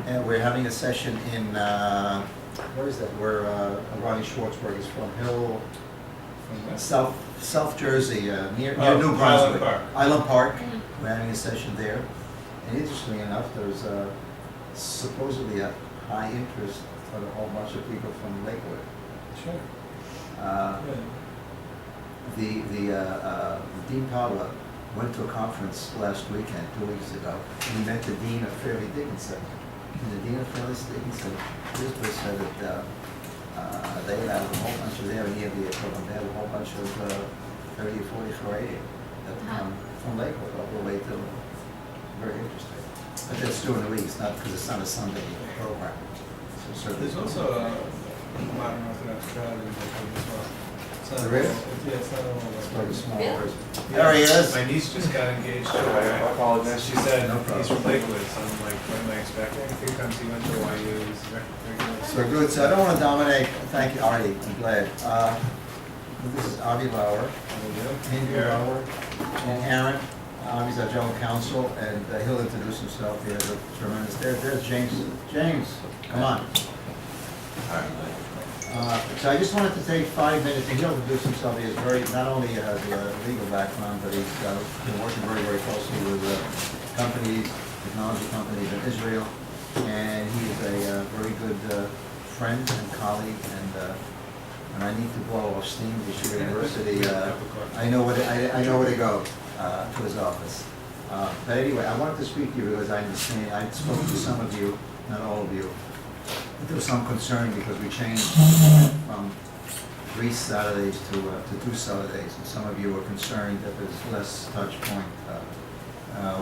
And we're having a session in, where is that? Where Ronnie Schwartzberg is from, South Jersey, near New Brunswick. Island Park. We're having a session there. And interestingly enough, there's supposedly a high interest for a whole bunch of people from Lakewood. Sure. Dean Pavla went to a conference last weekend, 2 weeks ago, and he met the Dean of Fairleigh Dickinson. And the Dean of Fairleigh Dickinson, Lisbeth said that they have a whole bunch of, they have an EMBA program, they have a whole bunch of 30 or 40 Floridian that come from Lakewood all the way to, very interesting. But that's during the week, it's not because it's not a Sunday program. So There's also a modern Orthodox crowd in Lakewood as well. There is? Yeah, it's not all it's like like a small Really? person. Yeah. There he is. My niece just got engaged. I apologize. She said No problem. he's from Lakewood, so I'm like, what am I expecting? He comes, he went to YU, he's regular. So good, so I don't want to dominate, thank you Artie, I'm glad. This is Avi Lauer, Andrew Lauer, and Aaron. Avi's our general counsel, and he'll introduce himself. He has a tremendous, there's James. James, come on. So I just wanted to take 5 minutes, and he'll introduce himself. He is not only has a legal background, but he's been working very, very closely with companies, technology companies in Israel, and he is a very good friend and colleague, and when I need to blow off steam at Yeshiva University, I know where to go to his office. But anyway, I wanted to speak to you because I understand, I spoke to some of you, not all of you. There was some concern because we changed from 3 Saturdays to 2 Saturdays, and some of you were concerned that there's less touch point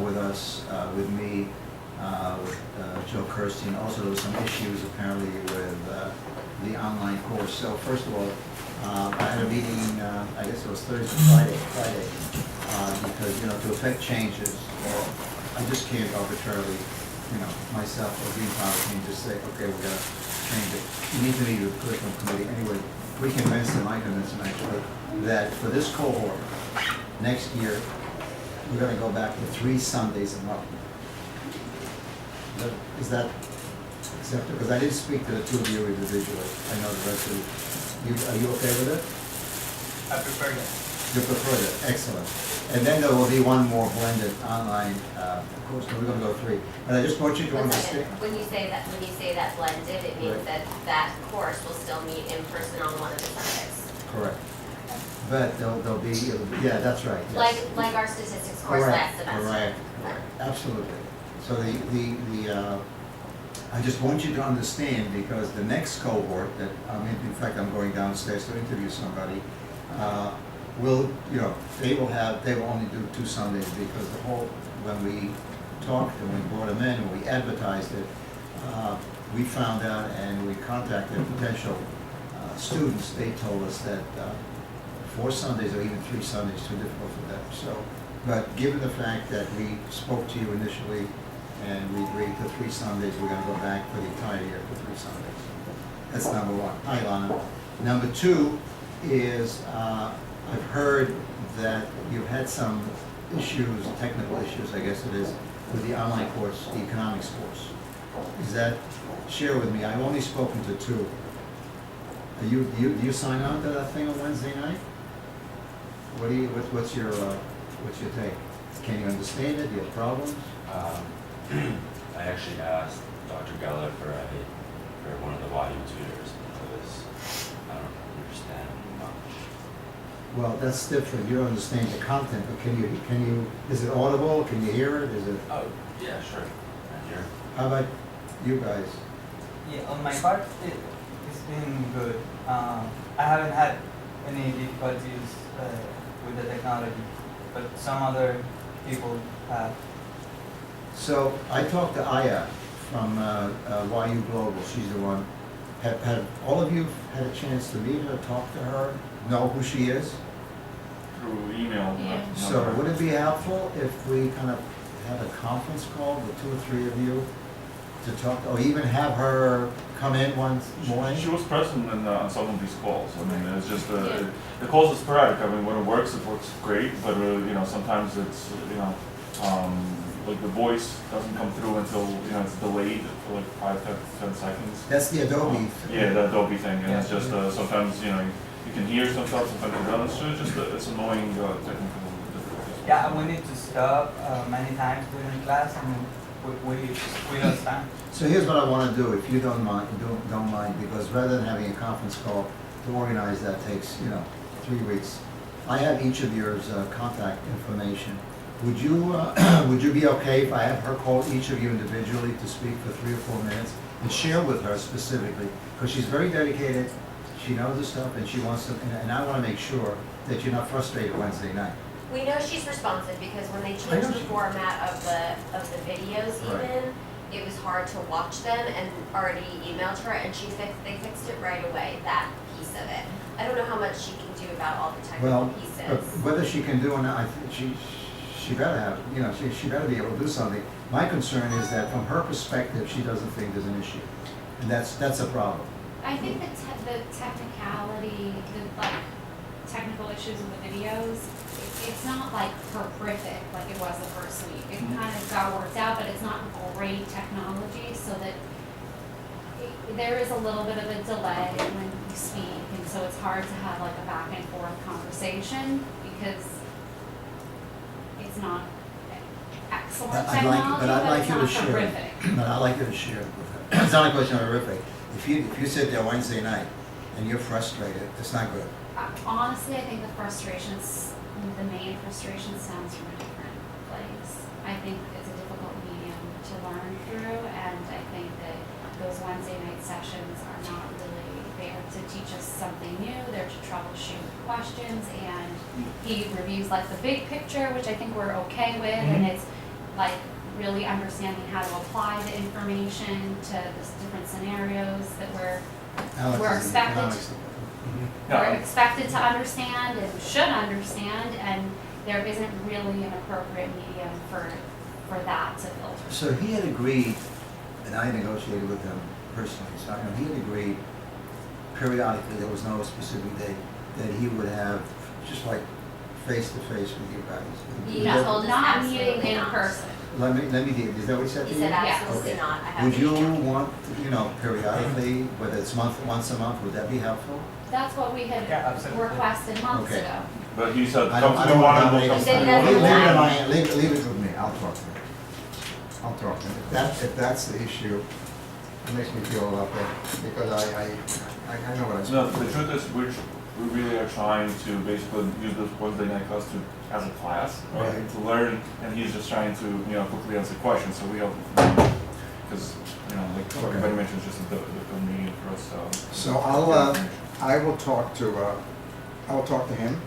with us, with me, with Joe Kirstein. Also, there was some issues apparently with the online course. So first of all, I had a meeting, I guess it was Friday, because, to affect changes, I just can't arbitrarily, myself or Green Power can just say, okay, we're gonna change it. You need to meet with the curriculum committee. Anyway, we convinced them, I convinced them actually, that for this cohort, next year, we're gonna go back to 3 Sundays a month. Is that acceptable? Because I didn't speak to the 2 of you individually. I know the rest of you. Are you okay with it? I prefer that. You prefer that, excellent. And then there will be one more blended online course, so we're gonna go 3. And I just want you to One second. understand. When you say that blended, it means Right. that course will still meet in person on one of the Sundays. Correct. But it'll be, yeah, that's right. Yes. Like our statistics course last semester. Correct, absolutely. So I just want you to understand, because the next cohort that, in fact, I'm going downstairs to interview somebody, they will only do 2 Sundays, because when we talked and we brought them in and we advertised it, we found out and we contacted potential students. They told us that 4 Sundays or even 3 Sundays too difficult for them. So, but given the fact that we spoke to you initially and we agreed to 3 Sundays, we're going to go back for the entire year for 3 Sundays. That's number 1. Hi, Lana. Number 2 is I've heard that you've had some issues, technical issues, I guess it is, with the online course, the economics course. Is that, share with me, I've only spoken to 2. Do you sign on to that thing on Wednesday night? What's your take? Can you understand it? Do you have problems? I actually asked Dr. Geller for one of the YU tutors because I don't understand much. Well, that's different. You don't understand the content, but can you, is it audible? Can you hear it? Is it? Oh, yeah, sure. I hear. How about you guys? Yeah, on my part, it's been good. I haven't had any difficulties with the technology, but some other people have. So I talked to Aya from YU Global. She's the one. Have all of you had a chance to meet her, talk to her, know who she is? Through email. Yeah. So would it be helpful if we kind of have a conference call with 2 or 3 of you to talk, or even have her come in one morning? She was present on some of these calls. I mean, it's just the calls are sporadic. I mean, when it works great. But sometimes it's like the voice doesn't come through until, it's delayed for like 5-10 seconds. That's the Adobe. Yeah, the Adobe thing, and it's Yeah. just, sometimes, you can hear some stuff, sometimes you don't, so it's annoying, technical difficulties. Yeah, and we need to stop many times during class, and we lost time. So here's what I want to do, if you don't mind, because rather than having a conference call to organize that takes, 3 weeks. I have each of yours contact information. Would you be okay if I have her call each of you individually to speak for 3 or 4 minutes and share with her specifically? Because she's very dedicated, she knows the stuff, and she wants to, and I want to make sure that you're not frustrated Wednesday night. We know she's responsive because when they I know changed the she- format of the videos Right. even, it was hard to watch them and already emailed her and they fixed it right away, that piece of it. I don't know how much she can do about all the technical Well, pieces. but whether she can do or not, I think she better have, she better be able to do something. My concern is that from her perspective, she doesn't think there's an issue. And that's a problem. I think the technicality, the technical issues with the videos, it's not like horrific like it was the first week. It kind of got worked out, but it's not great technology, so that there is a little bit of a delay when you speak, and so it's hard to have like a back and forth conversation because it's not excellent But technology, I'd but like it's you to not share. horrific. But I'd like you to share it with her. It's not a question of horrific. If you sit there Wednesday night and you're frustrated, it's not good. Honestly, I think the main frustration stems from a different place. I think it's a difficult medium to learn through, and I think that those Wednesday night sessions are not really there to teach us something new. They're to troubleshoot questions, and he reviews like the big picture, which I think we're okay with, and it's like really understanding how to apply the information to the different scenarios that we're Alex We're is an expected- economics- we're expected to understand and should understand, and there isn't really an appropriate medium for that to filter. So he had agreed, and I negotiated with him personally, so he had agreed periodically, there was no specific date, that he would have just like face-to-face with you guys. He Is that- told us Not absolutely meeting in not. person. Let me, is that what he said to He you? said absolutely Okay. not. I have Would the you email. want, periodically, whether it's once a month, would that be helpful? That's what we had Yeah, absolutely. requested months Okay. ago. But he said, I come don't to the one and want we'll to come He to said the he one. doesn't Leave it want- in leave it with me, I'll talk to him. I'll talk to him. If that's the issue, it makes me feel a lot better, because I know what I'm No, saying. the truth is, we really are trying to basically use this Wednesday night class as a class, right? Right. To learn, and he's just trying to, quickly answer questions, so we help, because, like everybody mentioned, it's just a difficult medium for us, so. So I will talk to him.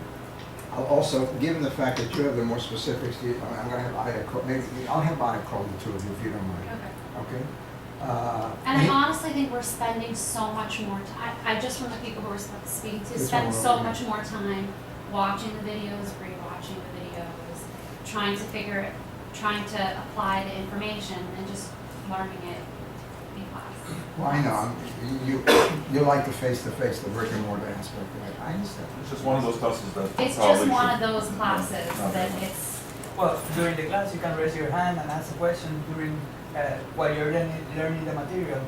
I'll also, given the fact that you have the more specifics, I'm gonna have Ida call, maybe, I'll have Ida call the two of you if you don't mind, Okay. okay? And I honestly think we're spending so much more time, I just from the people who we're speaking to, It's spend all so over. much more time watching the videos, rewatching the videos, trying to apply the information and just learning it in class. Well, I know, you like the face-to-face, the brick and mortar aspect, I understand. It's just one of those classes that. It's probably just one of should- those classes not that very much. it's, Well, during the class, you can raise your hand and ask a question during, while you're learning the material.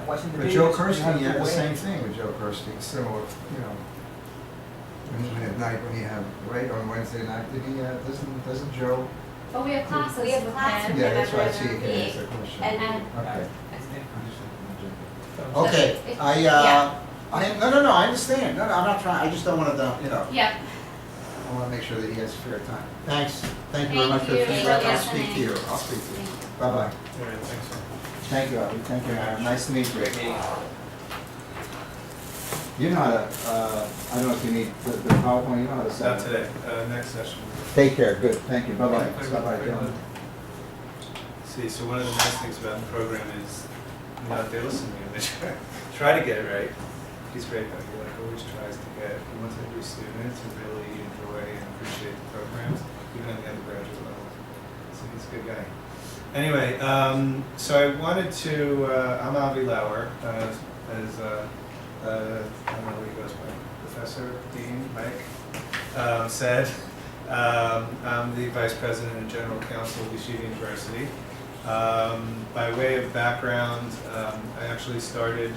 Watching the But videos, Joe you Kirsten, have you to had the wait. same thing with Joe Kirsten, similar, when at night, when he had, right, on Wednesday night, doesn't Joe? but we have classes We have with classes him. with Yeah, that's why I see every you can week. answer the question. And Okay. It's different. Okay, Yeah. no, I understand, no, I'm not trying, I just don't want to, Yep, I want to make sure that he has fair time. Thanks, thank you very much for the Thank you feedback, for I'll speak to listening. you, I'll speak to you. Thank you. Bye-bye. All right, thanks, man. Thank you, Abby, thank you, Aaron, nice to meet you. Great meeting. You know how to, I don't know if you need the PowerPoint, you know how to set Not it. today, next session. Take care, good, thank you, bye-bye. Yeah, Bye-bye, very John. good. See, so one of the nice things about the program is, they listen to me and they try to get it right. He's great though, he always tries to he wants every student to really enjoy and appreciate the programs, even at the undergraduate level. So he's a good guy. Anyway, so I wanted to, I'm Avi Lauer, as I don't know what he goes by, Professor, Dean, Mike, said. I'm the Vice President and General Counsel of Yeshiva University. By way of background, I actually started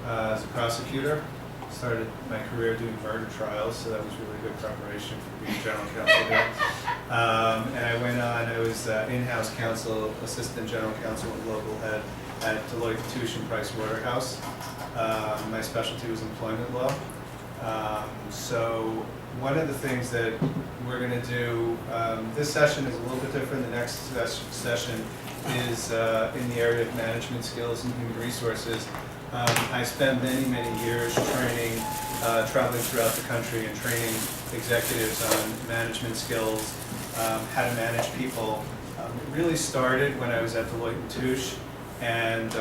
as a prosecutor. Started my career doing murder trials, so that was really good preparation for being general counsel there. And I went on, I was in-house counsel, assistant general counsel and global head at Deloitte Touche and Price Waterhouse. My specialty was employment law. So one of the things that we're going to do, this session is a little bit different. The next session is in the area of management skills and human resources. I spent many years training, traveling throughout the country and training executives on management skills, how to manage people. It really started when I was at Deloitte & Touche, and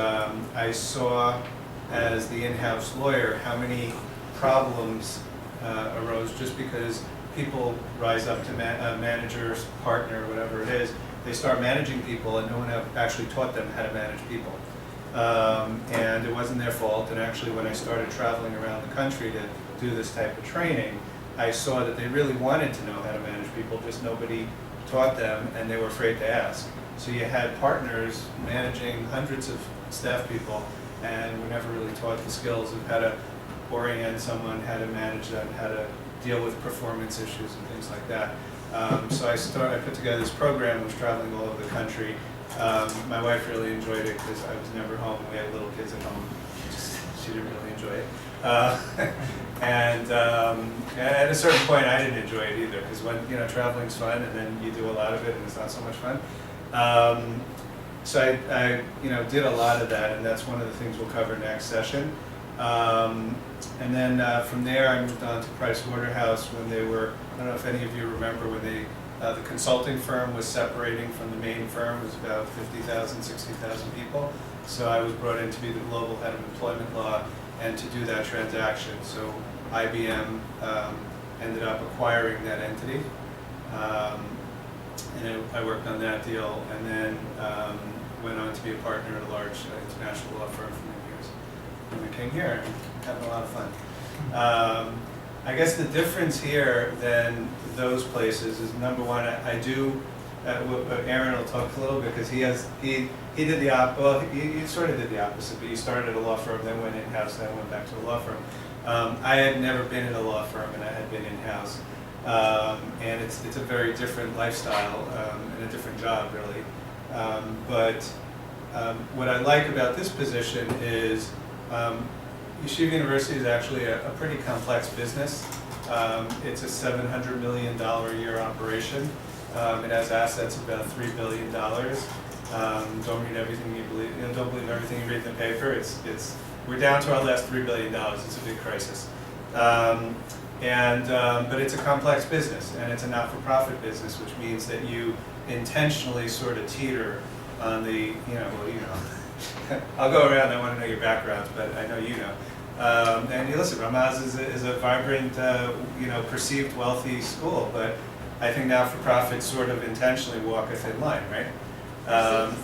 I saw as the in-house lawyer how many problems arose just because people rise up to managers, partner, whatever it is. They start managing people and no one actually taught them how to manage people. And it wasn't their fault, and actually when I started traveling around the country to do this type of training, I saw that they really wanted to know how to manage people, just nobody taught them and they were afraid to ask. So you had partners managing hundreds of staff people and were never really taught the skills of how to orient someone, how to manage them, how to deal with performance issues and things like that. So I put together this program, was traveling all over the country. My wife really enjoyed it because I was never home. We had little kids at home. She didn't really enjoy it. And at a certain point, I didn't enjoy it either because when traveling's fun, and then you do a lot of it, and it's not so much fun. So I did a lot of that, and that's one of the things we'll cover next session. And then from there, I moved on to Price Waterhouse when they were. I don't know if any of you remember when they. The consulting firm was separating from the main firm. It was about 50,000, 60,000 people. So I was brought in to be the global head of employment law and to do that transaction. So IBM ended up acquiring that entity. And I worked on that deal and then went on to be a partner at a large international law firm for many years. And we came here and having a lot of fun. I guess the difference here than those places is number one, I do. Aaron will talk a little bit because he did the he sort of did the opposite, but he started at a law firm, then went in-house, then went back to a law firm. I had never been in a law firm, and I had been in-house, and it's a very different lifestyle and a different job really. But what I like about this position is. Yeshiva University is actually a pretty complex business. It's a $700 million a year operation. It has assets of about $3 billion. Don't read everything you believe. Don't believe everything you read in the paper. We're down to our last $3 billion. It's a big crisis. But it's a complex business, and it's a not-for-profit business, which means that you intentionally sort of teeter on the I'll go around. I want to know your backgrounds, but I know you know. And you listen, Ramaz is a vibrant, perceived wealthy school, but I think not-for-profits sort of intentionally walk a thin line, right? And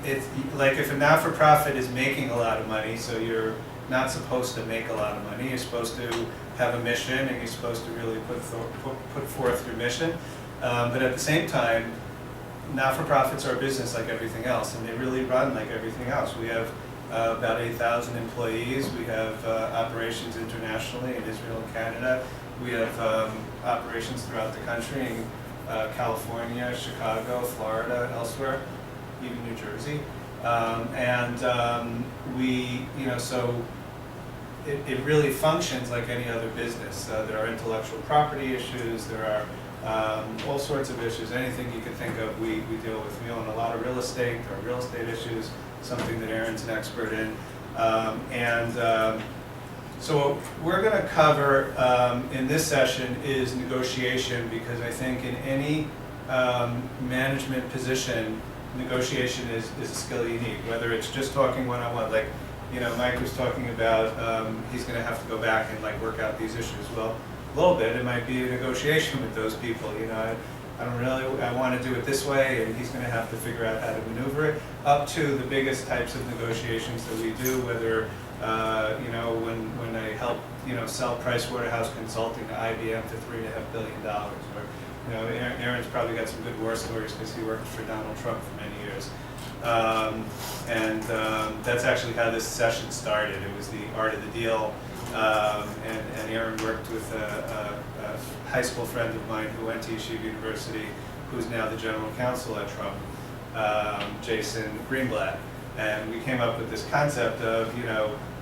it's like if a not-for-profit is making a lot of money, so you're not supposed to make a lot of money. You're supposed to have a mission, and you're supposed to really put forth your mission. But at the same time, not-for-profits are a business like everything else, and they really run like everything else. We have about 8,000 employees. We have operations internationally in Israel and Canada. We have operations throughout the country in California, Chicago, Florida, elsewhere, even New Jersey. So it really functions like any other business. There are intellectual property issues. There are all sorts of issues. Anything you could think of, we deal with. We own a lot of real estate. There are real estate issues, something that Aaron's an expert in. So what we're going to cover in this session is negotiation, because I think in any management position, negotiation is a skill you need, whether it's just talking one-on-one, like Mike was talking about, he's going to have to go back and work out these issues. Well, a little bit, it might be a negotiation with those people. I want to do it this way, and he's going to have to figure out how to maneuver it, up to the biggest types of negotiations that we do, whether, when I help, sell Pricewaterhouse Consulting to IBM for $3.5 billion, or, Aaron's probably got some good war stories because he worked for Donald Trump for many years. That's actually how this session started. It was the art of the deal, and Aaron worked with a high school friend of mine who went to Yeshiva University, who's now the general counsel at Trump, Jason Greenblatt. And we came up with this concept of,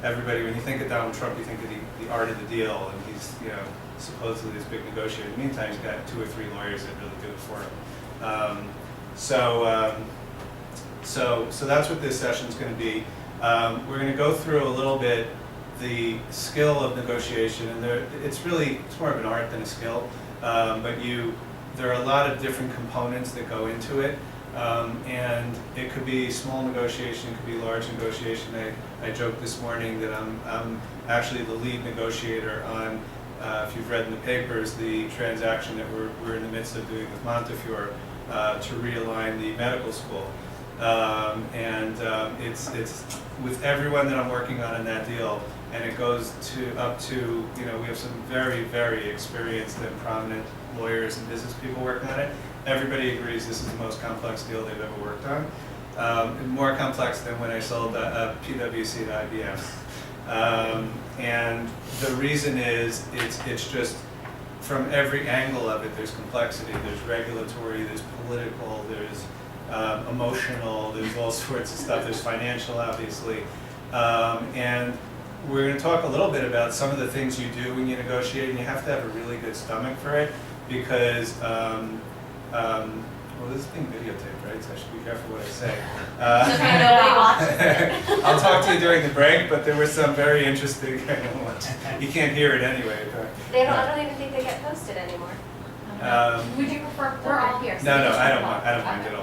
everybody, when you think of Donald Trump, you think of the art of the deal, and he's, supposedly this big negotiator. In the meantime, he's got 2 or 3 lawyers that really do it for him. So that's what this session's going to be. We're going to go through a little bit the skill of negotiation, and it's more of an art than a skill. But there are a lot of different components that go into it, and it could be small negotiation, it could be large negotiation. I joked this morning that I'm actually the lead negotiator on, if you've read in the papers, the transaction that we're in the midst of doing with Montefiore to realign the medical school. It's with everyone that I'm working on in that deal, and it goes up to, we have some very, very experienced and prominent lawyers and business people working on it. Everybody agrees this is the most complex deal they've ever worked on. More complex than when I sold PwC to IBM. And the reason is, it's just, from every angle of it, there's complexity, there's regulatory, there's political, there's emotional, there's all sorts of stuff, there's financial, obviously. And we're going to talk a little bit about some of the things you do when you negotiate, and you have to have a really good stomach for it, because, well, this is being videotaped, right, so I should be careful what I say. Nobody watches it. I'll talk to you during the break, but there was some very interesting, you can't hear it anyway. I don't even think they get posted anymore. Would you prefer, we're all here. So No, you I should don't mind, I don't talk. mind at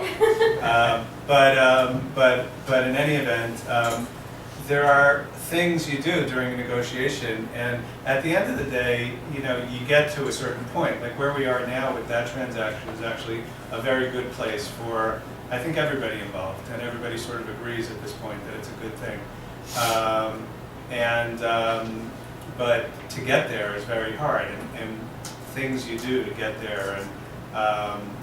all. But in any event, there are things you do during a negotiation, and at the end of the day, you get to a certain point. Like where we are now with that transaction is actually a very good place for, I think, everybody involved, and everybody sort of agrees at this point that it's a good thing. But to get there is very hard, and things you do to get there, and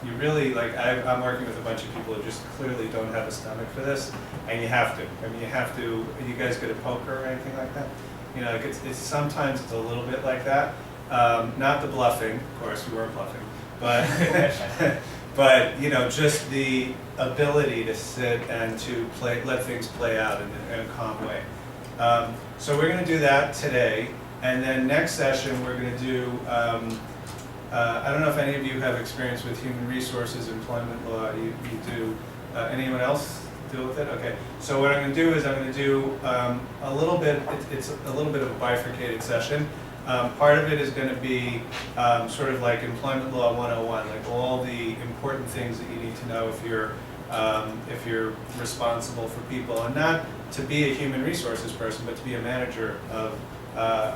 you really, like, I'm working with a bunch of people who just clearly don't have a stomach for this, and you have to. I mean, you have to. You guys good at poker or anything like that? Like it's sometimes it's a little bit like that. Not the bluffing, of course, we weren't bluffing, but but just the ability to sit and to let things play out in a calm way. So we're going to do that today, and then next session we're going to do. I don't know if any of you have experience with human resources, employment law. You do. Anyone else deal with it? Okay. So what I'm going to do is I'm going to do a little bit. It's a little bit of a bifurcated session. Part of it is going to be sort of like employment law 101, like all the important things that you need to know if you're responsible for people, and not to be a human resources person, but to be a manager of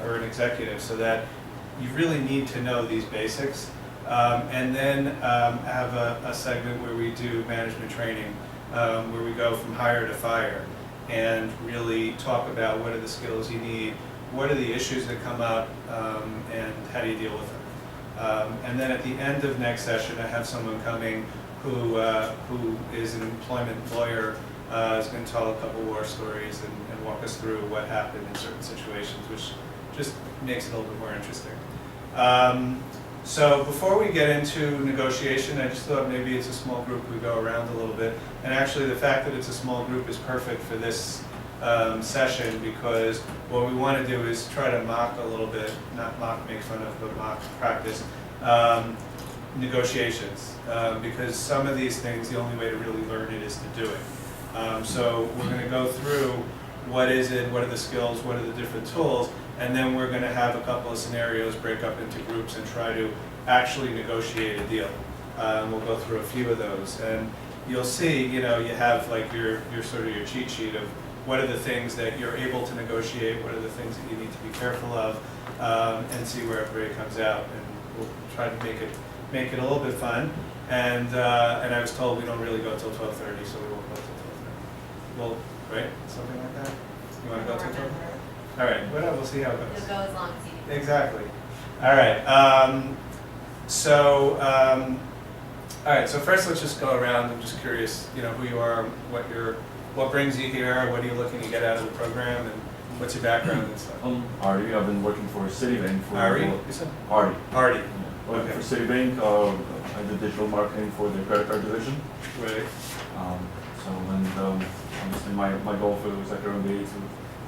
or an executive, so that you really need to know these basics. And then have a segment where we do management training, where we go from hire to fire, and really talk about what are the skills you need, what are the issues that come up, and how do you deal with them. And then at the end of next session, I have someone coming who is an employment lawyer, is going to tell a couple war stories and walk us through what happened in certain situations, which just makes it a little bit more interesting. So before we get into negotiation, I just thought maybe it's a small group, we go around a little bit. And actually the fact that it's a small group is perfect for this session, because what we want to do is try to mock a little bit, not mock, make fun of, but mock, practice negotiations. Because some of these things, the only way to really learn it is to do it. So we're going to go through what is it, what are the skills, what are the different tools, and then we're going to have a couple of scenarios, break up into groups, and try to actually negotiate a deal. We'll go through a few of those, and you'll see, you have like your sort of your cheat sheet of what are the things that you're able to negotiate, what are the things that you need to be careful of, and see where everybody comes out. And we'll try to make it a little bit fun. And I was told we don't really go till 12:30, so we won't go till 12:30. Well, right, something like that. You want to go till 12:30? All right, whatever. We'll see how it goes. You'll go as long as you need. Exactly. All right. All right. So first, let's just go around. I'm just curious, who you are, what brings you here, what are you looking to get out of the program, and what's your background and stuff. Artie, I've been working for Citibank for. Ari, you said? Artie. Artie. Yeah. Working Okay. for Citibank, I did digital marketing for the credit card division. Right. Obviously my goal for the sector MBA to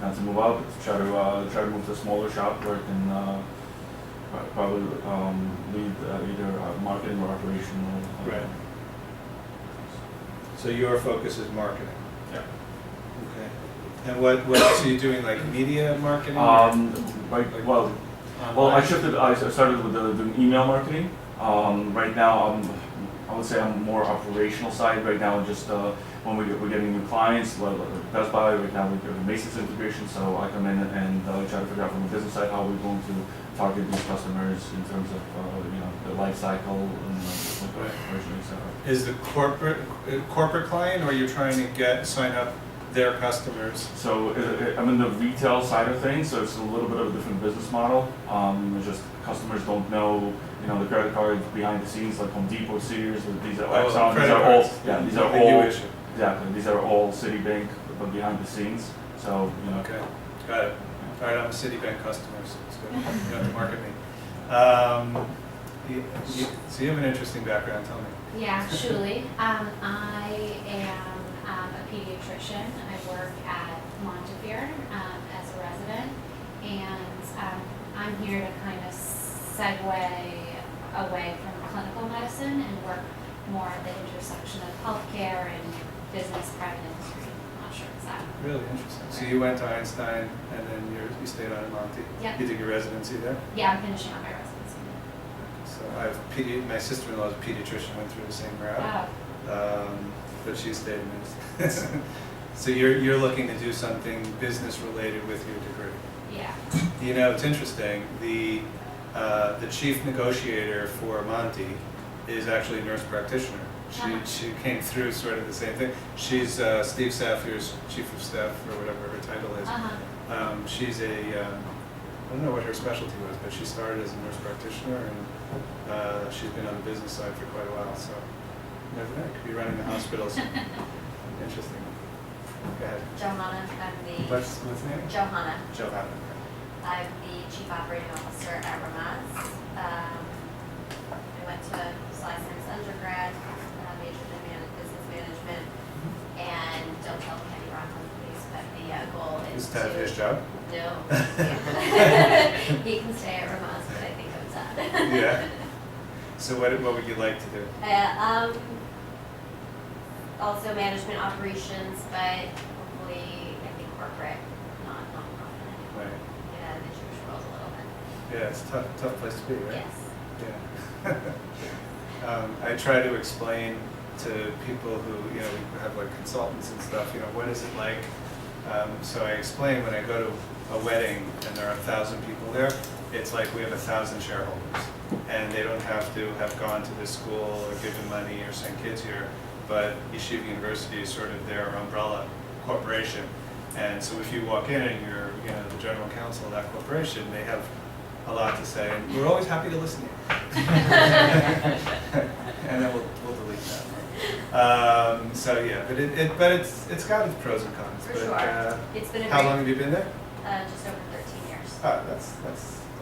not to move out, but to try to move to a smaller shop where I can probably lead either marketing or operational. Right. So your focus is marketing. Yeah. Okay. And what so you're doing like media marketing? Well, I shifted. I started with doing email marketing. Right now, I would say I'm more operational side. Right now, just when we're getting new clients, like Best Buy. Right now, we're doing Macy's integration. So I come in and try to figure out from the business side how we're going to target these customers in terms of the life cycle and operational, etc. Is the corporate client, or you're trying to sign up their customers? So I'm in the retail side of things, so it's a little bit of a different business model. It's just customers don't know, the credit cards behind the scenes, like Home Depot, Sears, these are Exxon, these are all, yeah, these are all, exactly, these are all Citibank, but behind the scenes. So Okay, got it. All right, I'm a Citibank customer, so it's good. You don't have to market me. So you have an interesting background. Tell me. Yeah, Shuli. I am a pediatrician. I work at Montefiore as a resident, and I'm here to kind of segue away from clinical medicine and work more at the intersection of healthcare and business, private industry. I'm not sure exactly. Really interesting. So you went to Einstein, and then you stayed on in Monty. Yep. You did your residency there. Yeah, I'm finishing up my residency. So my sister-in-law is a pediatrician. Went through the same route. Wow. But she stayed in medicine. So you're looking to do something business related with your degree. Yeah. It's interesting. The chief negotiator for Monty is actually a nurse practitioner. She came through sort of the same thing. She's Steve Saffier's chief of staff, or whatever her title is. She's I don't know what her specialty was, but she started as a nurse practitioner, and she's been on the business side for quite a while. So you never know, could be running the hospitals. Interesting. Go ahead. Johanna, I'm the. What's the name? Johanna. Johanna. I'm the chief operating officer at Ramaz. I went to Sly Science undergrad, majored in business management, and don't tell Kenny Rockham, please, but the goal is Is that his job? No. He can stay at Ramaz, but I think I'm done. Yeah. So what would you like to do? Also management operations, but hopefully, I think corporate, not nonprofit. Right. Get out of the Jewish world a little bit. Yeah, it's a tough place to be, right? Yes. Yeah. I try to explain to people who, we have like consultants and stuff, what is it like? So I explain when I go to a wedding and there are 1,000 people there, it's like we have 1,000 shareholders. And they don't have to have gone to this school or given money or sent kids here, but Yeshiva University is sort of their umbrella corporation. And so if you walk in and you're, the general counsel of that corporation, they have a lot to say, and we're always happy to listen to you. And then we'll delete that. So yeah, but it's got its pros and cons. For but, sure. It's been a how great, long have you been there? just over 13 years. Oh, that's a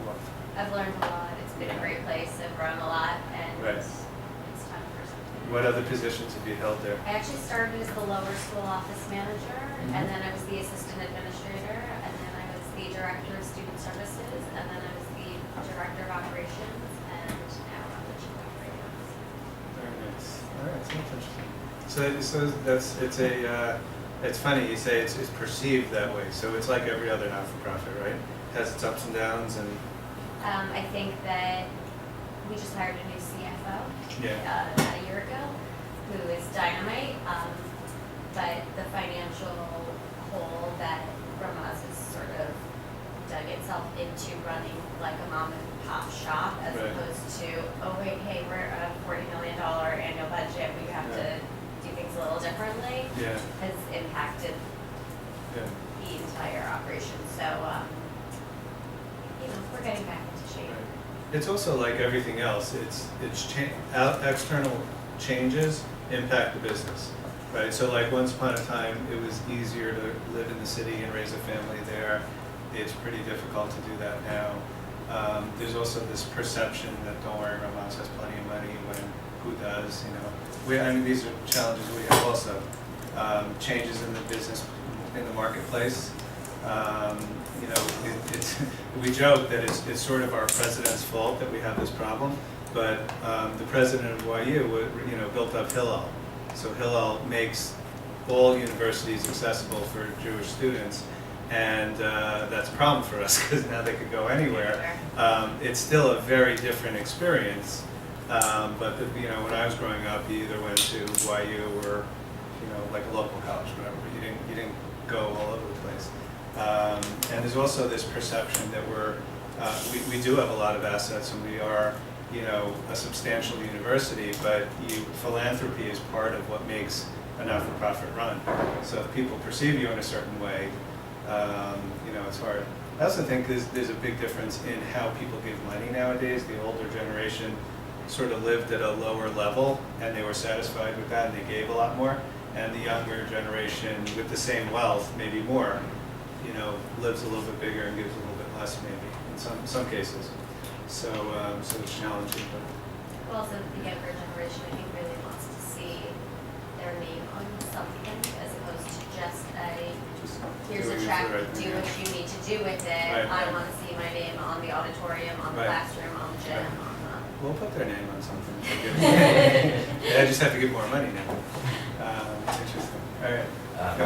lot. I've learned a lot. It's been a great place. I've grown a lot, and Right. it's time for something. What other positions have you held there? I actually started as the Lauer School office manager, and then I was the assistant administrator, and then I was the director of student services, and then I was the director of operations, and now I'm the chief operating officer. Very nice. All right, so that's interesting. So it's funny you say it's perceived that way. So it's like every other not-for-profit, right? It has its ups and downs, and I think that we just hired a new CFO yeah. a year ago, who is dynamite, but the financial hole that Ramaz has sort of dug its myself into running like a mom and pop shop as Right. opposed to, oh wait, hey, we're a $40 million annual budget, we have Yeah. to do things a little differently, Yeah, has impacted yeah. the entire operation. So, we're getting back into shape. Right. It's also like everything else, external changes impact the business, right? So like once upon a time, it was easier to live in the city and raise a family there. It's pretty difficult to do that now. There's also this perception that don't worry, my mom has plenty of money when who does, I mean, these are challenges we have also. Changes in the business, in the marketplace. We joke that it's sort of our president's fault that we have this problem, but the president of YU, built up Hillel. So Hillel makes all universities accessible for Jewish students, and that's a problem for us because now they could go anywhere. It's still a very different experience, but when I was growing up, you either went to YU or like a local college, whatever, but you didn't go all over the place. And there's also this perception that we do have a lot of assets and we are, a substantial university, but philanthropy is part of what makes a not-for-profit run. So if people perceive you in a certain way, it's hard. I also think there's a big difference in how people give money nowadays. The older generation sort of lived at a lower level and they were satisfied with that and they gave a lot more. And the younger generation with the same wealth, maybe more, lives a little bit bigger and gives a little bit less maybe in some cases. So it's challenging. But Well, also the younger generation, I think, really wants to see their name on something as opposed to just just here's doing a the check, right do thing, what you need to do with it. Right, I right. want to see my name on the auditorium, on the Right. classroom, on the gym, Right. on We'll put their name on something. I just have to give more money now. Interesting. All right.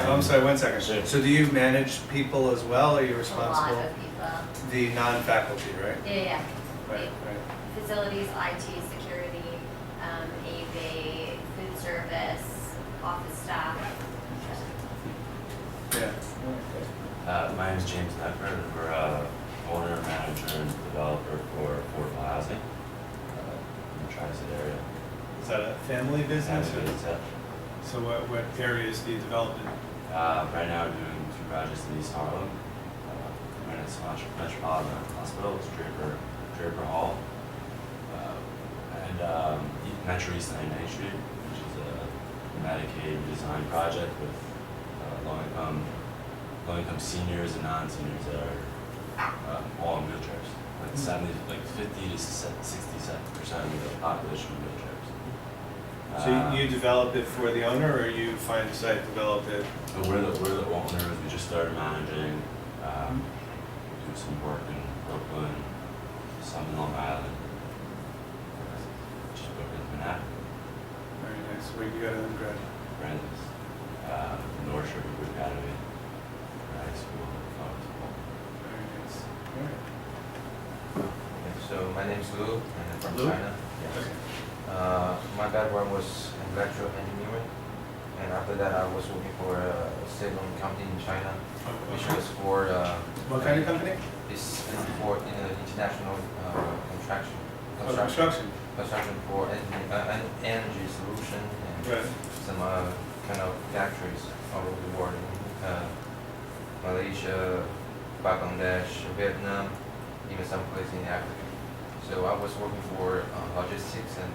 I'm sorry, 1 second. Sure. So do you manage people as well? Are you a lot responsible? of people. The non-faculty, right? Yeah. Right, right. Facilities, IT, security, AV, food service, office staff. Yeah. My name is James Nedford. We're owner, manager, and developer for affordable housing in the Tri-State area. Is that a family business? Family business, yeah. So what areas do you develop in? Right now, we're doing 2 projects in East Harlem. One is Metropolitan Hospital, it's Draper Hall, and Metro East 99th Street, which is a Medicaid design project with low-income seniors and non-seniors that are all in wheelchairs. Like 50 to 60% of the population in wheelchairs. So you develop it for the owner, or you find a site, develop it? But we're the owners. We just started managing. Do some work in Brooklyn, some in Long Island. Just booked in Manhattan, Very nice. Where you got an undergrad? Brandon's, North Shore Group Academy, high school, football. Very nice. All right. Okay, so my name is Lu, and I'm from Lu? China. Yes. Okay. My background was in electrical engineering, and after that I was working for a state-owned company in China, which was for What kind of company? It's for international construction. Oh, construction. Construction for an energy solution and Right. some kind of factories all over the world, in Malaysia, Bangladesh, Vietnam, even some place in Africa. So I was working for logistics and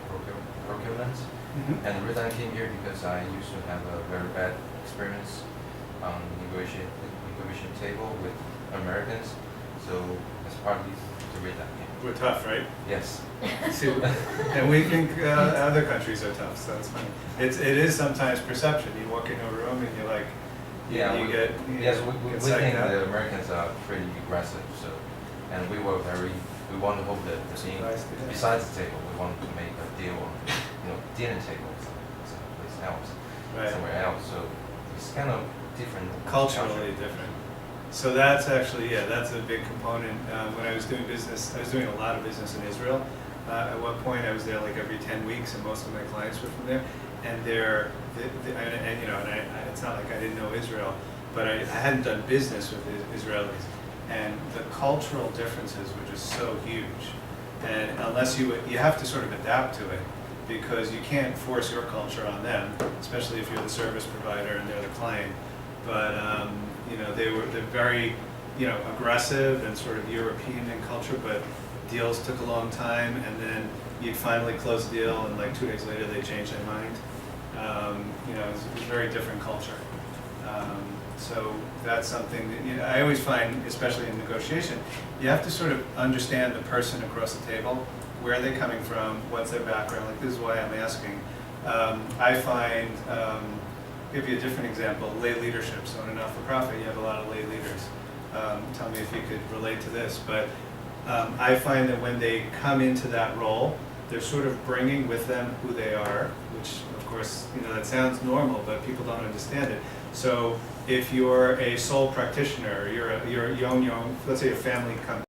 procurement. Mm-hmm. And the reason I came here because I used to have a very bad experience on negotiation table with Americans. So that's partly the reason I came. We're tough, right? Yes. See, and we think other countries are tough, so it's funny. It is sometimes perception. You walk into a room and you're like, Yeah, you we, get yes, we get think psyched out. the Americans are pretty aggressive. So, and we were we want to hold the team Nice to hear. besides the table. We want to make a deal on, dinner table someplace else, Right. somewhere else. So it's kind of different. Culturally different. So that's actually, that's a big component. When I was doing business, I was doing a lot of business in Israel. At one point, I was there like every 10 weeks, and most of my clients were from there. And it's not like I didn't know Israel, but I hadn't done business with Israelis. and the cultural differences were just so huge. And unless you have to sort of adapt to it, because you can't force your culture on them, especially if you're the service provider and they're the client. But they're very aggressive and sort of European in culture, but deals took a long time, and then you'd finally close the deal, and like 2 days later they changed their mind. It's a very different culture. So that's something that I always find, especially in negotiation, you have to sort of understand the person across the table, where are they coming from, what's their background. Like, this is why I'm asking. I find, give you a different example, lay leadership. So in a not-for-profit, you have a lot of lay leaders. Tell me if you could relate to this, but I find that when they come into that role, they're sort of bringing with them who they are, which of course, that sounds normal, but people don't understand it. So if you're a sole practitioner, you're a young, let's say a family company,